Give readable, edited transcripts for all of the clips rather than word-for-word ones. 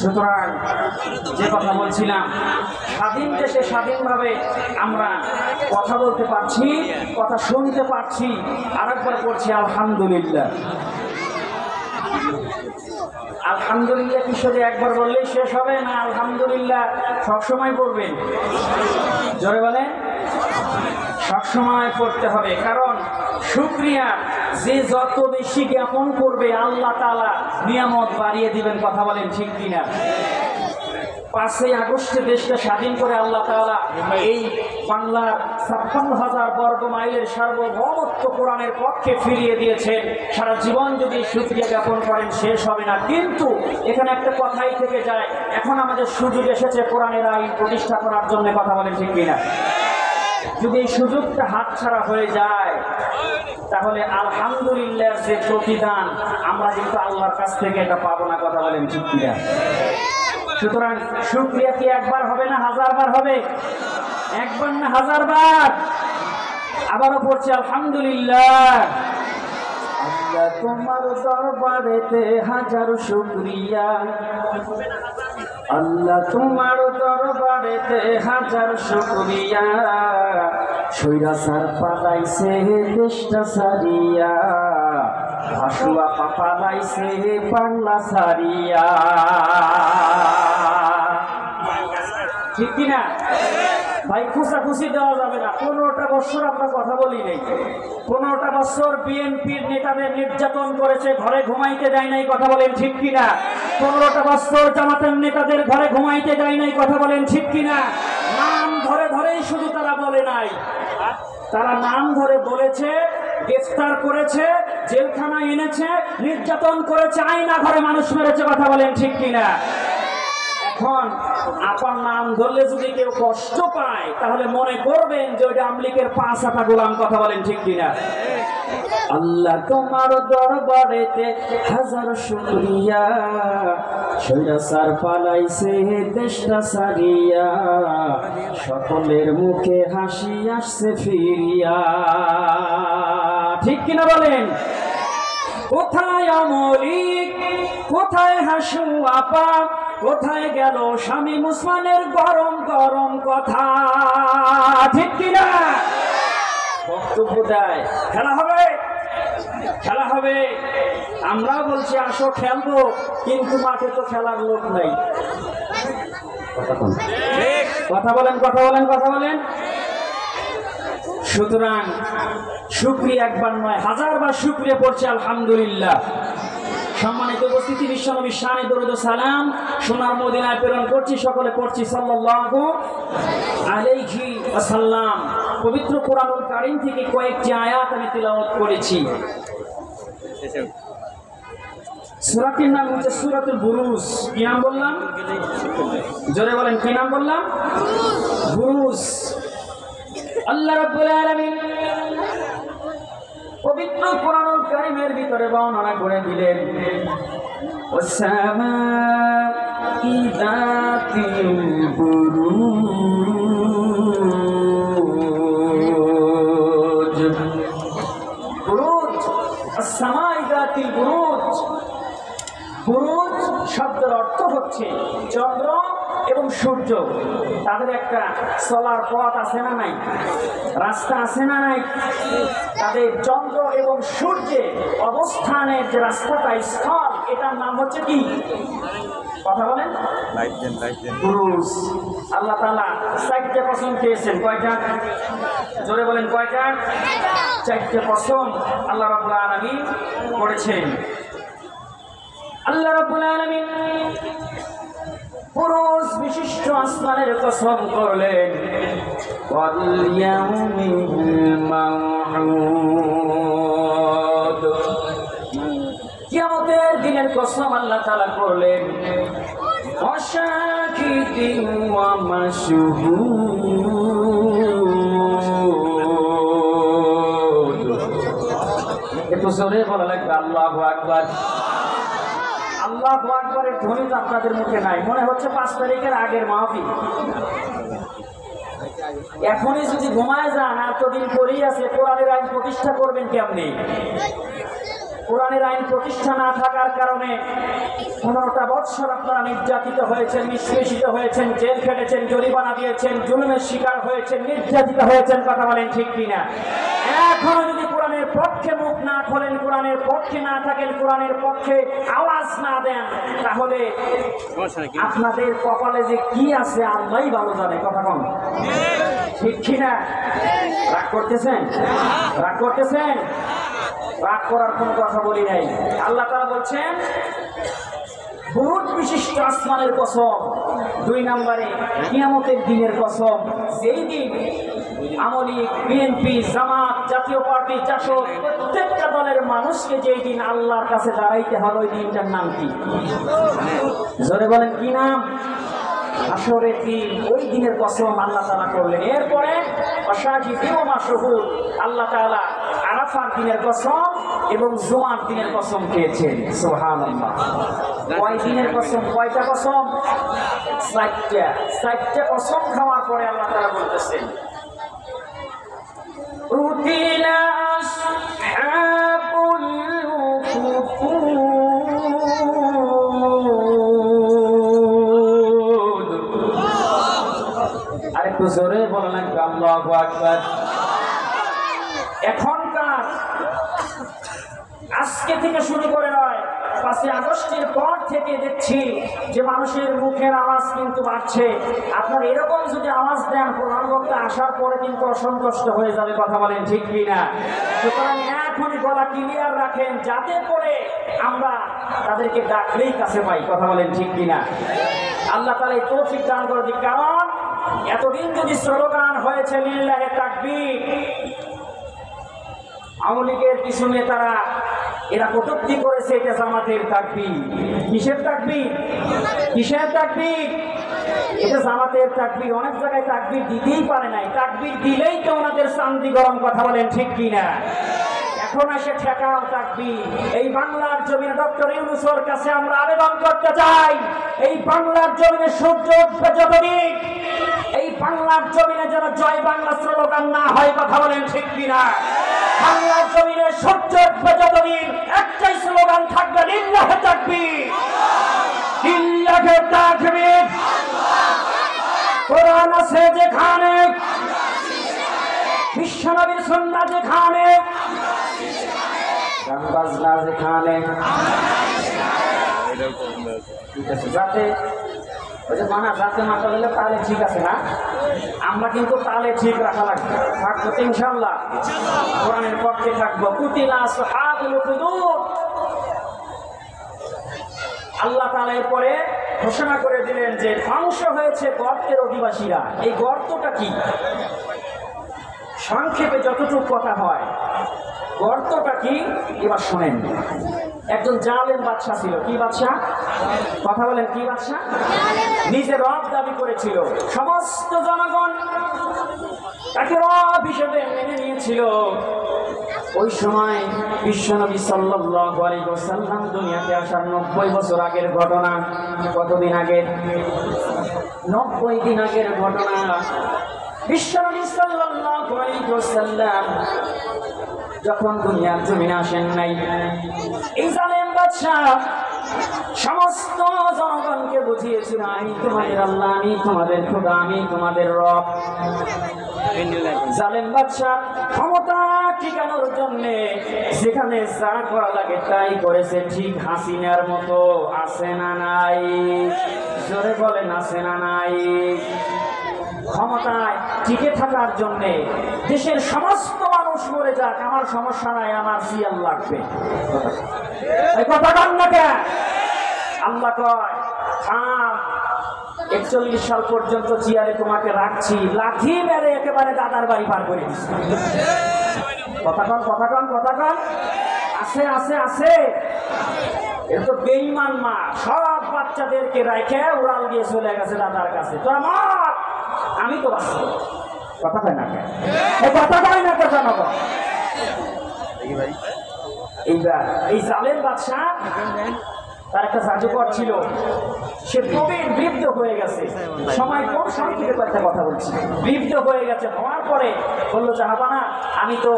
সুতরাং যে কথা বলছিলাম, স্বাধীন দেশে স্বাধীনভাবে আমরা কথা বলতে পারছি, কথা শুনতে পারছি। আরেকবার পড়ছি আলহামদুলিল্লাহ। আলহামদুলিল্লাহ কি শুধু একবার বললেই শেষ হবে না? আলহামদুলিল্লাহ সবসময় পড়বেন? জোরে বলে, সবসময় পড়তে হবে। কারণ শুকরিয়া যে যত বেশি জ্ঞাপন করবে আল্লাহ তাআলা নিয়ামত বাড়িয়ে দিবেন। কথা বলেন ঠিক কিনা? 5ই আগস্টে দেশকে স্বাধীন করে আল্লাহ তাআলা এই বাংলার 56,000 বর্গ মাইলের সার্বভৌমত্ব কোরআনের পক্ষে ফিরিয়ে দিয়েছেন। সারা জীবন যদি শুকরিয়া জ্ঞাপন করেন শেষ হবে না। কিন্তু এখানে একটা কথাই থেকে যায়, এখন আমাদের সুযোগ এসেছে কোরআনের আইন প্রতিষ্ঠা করার জন্য। কথা বলেন ঠিক কিনা? যদি এই সুযোগটা হাতছাড়া হয়ে যায় তাহলে আলহামদুলিল্লাহ যে প্রতিদান আমরা কিন্তু আল্লাহর কাছ থেকে এটা পাবো না। কথা বলেন ঠিক কিনা? সুতরাং শুকরিয়া কি একবার হবে না 1000 বার হবে? একবার না 1000 বার? আবারও পড়ছি আলহামদুলিল্লাহ। আল্লাহ তোমার দরবারেতে হাজার শুকরিয়া, আল্লাহ তোমার দরবারেতে হাজার শুকরিয়া, সৈরাচার পালাইছে দেশটা সারিয়া, হাসুয়া পালাইছে পাল্লা সারিয়া। ঠিক কিনা ভাই? খুশাখুশি দেওয়া যাবে না। 15টা বছর আমরা কথা বলি নেই। 15টা বছর বিএনপির নেতাদের নির্যাতন করেছে, ঘরে ঘুমাইতে দেয় নাই। কথা বলেন ঠিক কিনা? 15টা বছর জামাতের নেতাদের ঘরে ঘুমাইতে দেয় নাই। কথা বলেন ঠিক কিনা? নাম ধরে ধরেই শুধু তারা বলে নাই, তারা নাম ধরে বলেছে, গ্রেফতার করেছে, জেলখানায় এনেছে, নির্যাতন করেছে, আয়না ঘরে মানুষ মেরেছে। কথা বলেন ঠিক কিনা? এখন আপনার নাম ধরলে যদি কেউ কষ্ট পায় তাহলে মনে করবেন যে ওইটা আমলিকের 5 আটা গোলাম। কথা বলেন ঠিক কিনা? আল্লাহ তোমার দরবারেতে হাজার শুকরিয়া, সৈরাচার পালাইছে দেশটা সারিয়া, সকলের মুখে হাসি আসছে ফিরিয়া। ঠিক কিনা বলেন? কোথায় আমলিক, কোথায় হাসু আপা, কোথায় গেল স্বামী মুসলমানের গরম গরম কথা? ঠিক কিনা? বক্তব্য দেয়, খেলা হবে, খেলা হবে। আমরা বলছি আসো খেলবো, কিন্তু মাঠে তো খেলার লোক নাই। কথা বলেন, কথা বলেন, কথা বলেন। সুতরাং শুকরিয়া একবার নয় 1000 বার শুকরিয়া পড়ছে আলহামদুলিল্লাহ। সম্মানিত উপস্থিতি, বিশ্বনবীর শানে দরুদ ও সালাম সোনার মদিনায় প্রেরণ করছি, সকলে পড়ছি সাল্লাল্লাহু আলাইহি ওয়াসাল্লাম। পবিত্র কোরআনুল কারীম থেকে কয়েকটি আয়াত আমি তিলাওয়াত করেছি। সূরাটির নাম হচ্ছে সূরাতুল বুরুজ। কি নাম বললাম? জোরে বলেন, কি নাম বললাম? বুরুজ। আল্লাহ রাব্বুল আলামিন পবিত্র কোরআনুল কারীমের ভিতরে বর্ণনা করে দিলেন, ওয়াসসামা'i যাতিল বুরুজ। বুরুজ, আসসামা'i যাতিল বুরুজ। বুরুজ শব্দের অর্থ হচ্ছে চন্দ্র এবং সূর্য, তাদের একটা চলার পথ আছে না নাই? রাস্তা আছে না নাই? তাদের চন্দ্র এবং সূর্যে অবস্থানের যে রাস্তাটা, স্থল, এটার নাম হচ্ছে কি? কথা বলেন। বুরুজ। আল্লাহ তাআলা 4টে কসম খেয়েছেন। কয়টা? জোরে বলেন, কয়টা? 4টে কসম আল্লাহ রাব্বুল আলামিন করেছেন। আল্লাহ রাব্বুল আলামিন বুরুজ বিশিষ্ট আসমানের কসম করলেন, ওয়াল ইয়াউমিল মাউউদ। কিয়ামতের দিনের কসম আল্লাহ তাআলা করলেন, ওয়াশাকিদিন ওয়া মাশহুদ। একটু জোরে বলা লাগবে আল্লাহু আকবার। আল্লাহু আকবারের ধ্বনি তো আপনাদের মুখে নাই, মনে হচ্ছে 5 তারিখের আগের মাহফিল। এখনই যদি ঘুমায় যান, এতদিন পরেই আছে, কোরআনের আইন প্রতিষ্ঠা করবেন কেমনি? কোরআনের আইন প্রতিষ্ঠা না থাকার কারণে 15টা বৎসর আপনারা নির্যাতিত হয়েছেন, নিষ্পেষিত হয়েছেন, জেল খেটেছেন, জরিমানা দিয়েছেন, জুলুমের শিকার হয়েছেন, নির্যাতিত হয়েছেন। কথা বলেন ঠিক কিনা? এখনো যদি কোরআনের পক্ষে মুখ না খোলেন, কোরআনের পক্ষে না থাকেন, কোরআনের পক্ষে আওয়াজ না দেন, তাহলে আপনাদের কপালে যে কি আছে আল্লাহই ভালো জানে। কথা কম ঠিক কিনা? রাগ করতেছেন? রাগ করতেছেন? রাগ করার কোনো কথা বলি নাই। আল্লাহ তাআলা বলছেন বুরুজ বিশিষ্ট আসমানের কসম, 2 নম্বরে কিয়ামতের দিনের কসম, যেই দিন আমলি, বিএনপি, জামাত, জাতীয় পার্টি, জাসদ প্রত্যেকটা দলের মানুষকে যেই দিন আল্লাহর কাছে দাঁড়াইতে হবে, ওই দিনটার নাম কি? জোরে বলেন কি নাম? হাসরের দিন। ওই দিনের কসম আল্লাহ তাআলা করলেন। এরপরে অশাহিদি ওয়া মাশহুদ, আল্লাহ তাআলা আরাফার দিনের কসম এবং জুমার দিনের কসম খেয়েছেন। সুবহানাল্লাহ। কয় দিনের কসম? কয়টা কসম? 4টা। 4টা কসম খাওয়ার পরে আল্লাহ তাআলা বলতেছেন উতিলা আসহাবুল উখদুদ। আরেকটু জোরে বলেন আল্লাহু আকবার। এখনকার আজকে থেকে শুরু করে নয়, 5ই আগস্টের পর থেকে দেখছি যে মানুষের মুখের আওয়াজ কিন্তু বাড়ছে। আপনার এরকম যদি আওয়াজ দেন, প্রধান বক্তা আসার পরে কিন্তু অসন্তুষ্ট হয়ে যাবে। কথা বলেন ঠিক কিনা? সুতরাং এখনই গলা ক্লিয়ার রাখেন, যাতে করে আমরা তাদেরকে ডাকলেই কাছে পাই। কথা বলেন ঠিক কিনা? আল্লাহ তাআলা এই তৌফিক দান করে দিক। কারণ এতদিন যদি স্লোগান হয়েছে লিল্লাহে তাকবীর, আওয়ামী লীগের কিছু নেতারা এরা কটূক্তি করেছে এটা জামাতের তাকবীর। কিসের তাকবীর? কিসের তাকবীর? এটা জামাতের তাকবীর। অনেক জায়গায় তাকবীর দিতেই পারে নাই, তাকবীর দিলেই তো ওনাদের চান্দি গরম। কথা বলেন ঠিক কিনা? এখন এসে ঠেকাও তাকবীর। এই বাংলার জমিনে ডক্টর ইউনূসের কাছে আমরা আবেদন করতে চাই, এই বাংলার জমিনে সূর্য উঠবে যতদিন, এই বাংলার জমিনে যেন জয় বাংলা স্লোগান না হয়। কথা বলেন ঠিক কিনা? বাংলার জমিনে সূর্য উঠবে যতদিন একটাই স্লোগান থাকবে, লিল্লাহে তাকবীর, লিল্লাহে তাকবীর। কোরআন আছে যেখানে, বিশ্বনবীর সুন্নাহ যেখানে, গান বাজনা যেখানে, যাতে ওই যে মানা যাতে মাথা দিলে তালে ঠিক আছে না, আমরা কিন্তু তালে ঠিক রাখা লাগবে। থাকবো ইনশাআল্লাহ, কোরআনের পক্ষে থাকবো। কুতিলা আসহাবুল উখদুদ। আল্লাহ তাআলা এরপরে ঘোষণা করে দিলেন যে ধ্বংস হয়েছে গর্তের অধিবাসীরা। এই গর্তটা কি? সংক্ষেপে যতটুকু কথা হয়, গর্তটা কি এবার শোনেন। একজন জালেম বাদশা ছিল। কি বাদশা? কথা বলেন কি বাদশা? নিজে রব দাবি করেছিল, সমস্ত জনগণ তাকে রব হিসেবে মেনে নিয়েছিল। ওই সময় বিশ্বনবী সাল্লাল্লাহু আলাইহি ওয়াসাল্লাম দুনিয়াতে আসার 90 বছর আগের ঘটনা। কতদিন আগের? 90 দিন আগের ঘটনা। বিশ্বনবী সাল্লাল্লাহু আলাইহি ওয়াসাল্লাম যখন দুনিয়ার জমিনে আসেন নাই, এই জালেম বাদশা সমস্ত জনগণকে বুঝিয়েছিল আমি তোমাদের আল্লাহ, আমি তোমাদের খোদা, আমি তোমাদের রব। জালেম বাদশা ক্ষমতা ঠিকানোর জন্য যেখানে যা করা লাগে তাই করেছে। ঠিক হাসিনার মতো। আছে না নাই? জোরে বলেন আছে না নাই? ক্ষমতায় টিকে থাকার জন্য দেশের সমস্ত মানুষ মরে যাক, আমার সমস্যা নাই, আমার সিয়াল লাগবে। এই কথা বল না কেন? আল্লাহ কয় 41 সাল পর্যন্ত চেয়ারে তোমাকে রাখছি, লাঠি মেরে একেবারে দাদার বাড়ি পার করে দিচ্ছি। কথা কন, কথা কন, কথা কন। আছে আছে আছে। এটা তো বেঈমান মা, সব বাচ্চাদেরকে রেখে উড়াল দিয়ে চলে গেছে দাদার কাছে। তোরা মর, আমি তো বাঁচব। কথা কয় না কেন? এই কথা কয় না কেন জনগণ? এইবার এই জালেম বাদশা, তার একটা জাদুকর ছিল, সে প্রবীণ বৃদ্ধ হয়ে গেছে। সময় কোন সংক্ষেপে একটা কথা বলছি। বৃদ্ধ হয়ে গেছে, হওয়ার পরে বললো জাহাপানা আমি তো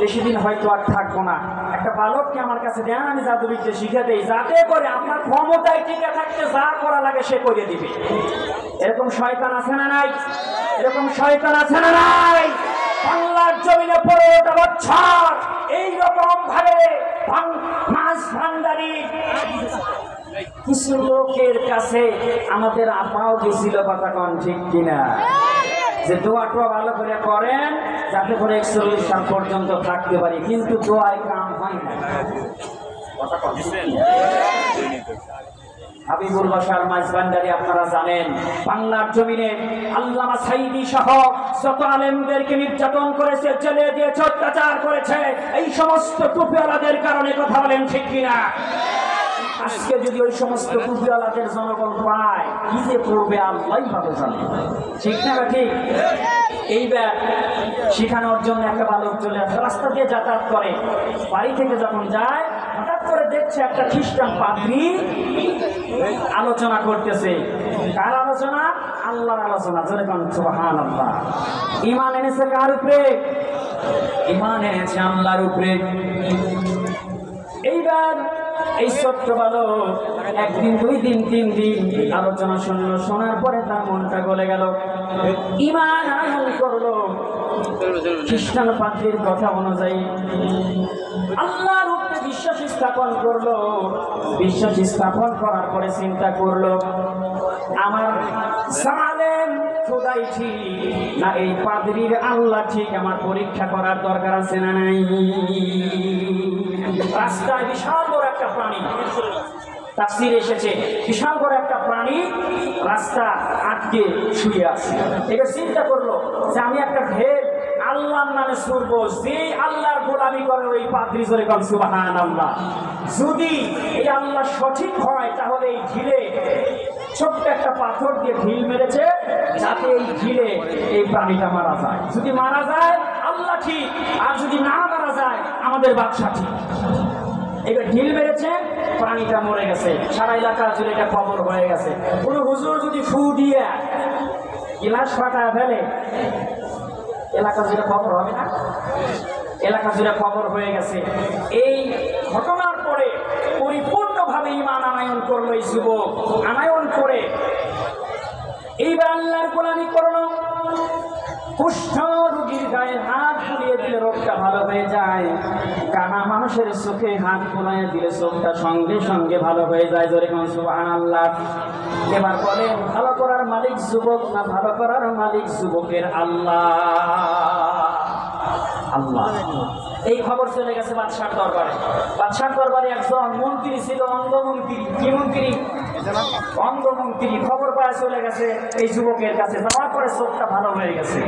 বেশি দিন হয়তো আর থাকবো না, একটা বালককে আমার কাছে দেন, আমি জাদুবিদ্যা শিখে দেই, যাতে করে আপনার ক্ষমতায় টিকে থাকতে যা করা লাগে সে করে দিবে। এরকম শয়তান আছে না নাই? এরকম শয়তান আছে না নাই? বাংলার জমিনে 15টা বছর এইরকম ভাবে মাছ ভান্ডারি কিছু লোকের কাছে আমাদের আপাও গেছিল, কথা কন ঠিক কিনা? যে দোয়াটা ভালো করে করেন যাতে করে 41 সাল পর্যন্ত থাকতে পারি, কিন্তু দোয়ায় কাম হয় না। কথা কন ঠিক কিনা? হাবিবুল বাশার মাইজ ভান্ডারী আপনারা জানেন, বাংলার জমিনে আল্লামা সাইদি সহ যত আলেমদেরকে নির্যাতন করেছে, জেলে দিয়েছে, অত্যাচার করেছে, এই সমস্ত টুপিওয়ালাদের কারণে। কথা বলেন ঠিক কিনা? আজকে যদি ওই সমস্ত টুপিওয়ালাদের জনগণ পায়, কি যে করবে আল্লাহই ভালো জানে, ঠিক না? ঠিক। এইবার শিখানোর জন্য একটা বালক চলে আসে, রাস্তা দিয়ে যাতায়াত করে, বাড়ি থেকে যখন যায় হঠাৎ করে দেখছে একটা খ্রিস্টান পাদ্রী আলোচনা করতেছে। কার আলোচনা? আল্লাহর আলোচনা। জোরে কোন সুবহানাল্লাহ। ঈমান এনেছে কার উপরে? ঈমান এনেছে আল্লাহর উপরে। এইবার এই ছোট্ট বালক একদিন, 2 দিন, 3 দিন আলোচনা শুনলো, শোনার পরে তার মনটা গলে গেল, ঈমান আনয়ন করলো খ্রিস্টান পাদ্রীর কথা অনুযায়ী, আল্লাহর উপরে বিশ্বাস স্থাপন করলো। বিশ্বাস স্থাপন করার পরে চিন্তা করলো, আমার জালেম খোদাই ঠিক না এই পাদ্রীর আল্লাহ ঠিক, আমার পরীক্ষা করার দরকার আছে না নাই? রাস্তায় বিশাল বড় একটা প্রাণী, তাফসীর এসেছে বিশাল বড় একটা প্রাণী রাস্তা আটকে শুয়ে আছে। এবার চিন্তা করলো যে আমি একটা ঢেল আল্লাহর নামে ছুড়বো, যে আল্লাহর গোলামি করে ওই পাদ্রী, জোরে বল সুবহানাল্লাহ। যদি এই আল্লাহ সঠিক হয় তাহলে এই ঢিলে ছোট্ট একটা পাথর দিয়ে ঢিল মেরেছে যাতে এই ঢিলে এই প্রাণীটা মারা যায়। যদি মারা যায় আল্লাহ ঠিক, আর যদি না মারা যায় আমাদের বাদশা ঠিক। এবার ঢিল মেরেছে, প্রাণীটা মরে গেছে, সারা এলাকা জুড়ে এটা খবর হয়ে গেছে। কোনো হুজুর যদি ফু দিয়ে গিলাস ফাটায় ফেলে, এলাকা জুড়ে খবর হবে না? এলাকা জুড়ে খবর হয়ে গেছে। এই ঘটনার পরে পরিপূর্ণভাবে ঈমান আনয়ন করলো এই যুবক। আনয়ন করে এইবার আল্লাহর গোলামি করলো। কুষ্ঠ রোগীর গায়ে হাত বুলিয়ে দিলে রোগটা ভালো হয়ে যায়, কানা মানুষের চোখে হাত বুলাইয়ে দিলে চোখটা সঙ্গে সঙ্গে ভালো হয়ে যায়। জোরে কোন সুবহানাল্লাহ। এবার বলেন, ভালো করার মালিক যুবক না ভালো করার মালিক যুবকের আল্লাহ? আল্লাহ। এই খবর চলে গেছে বাদশার দরবারে। বাদশার দরবারে একজন মন্ত্রী ছিল, অন্ধমন্ত্রী। কি মন্ত্রী? অন্ধমন্ত্রী। খবর পাওয়া চলে গেছে এই যুবকের কাছে, যাওয়ার পরে চোখটা ভালো হয়ে গেছে।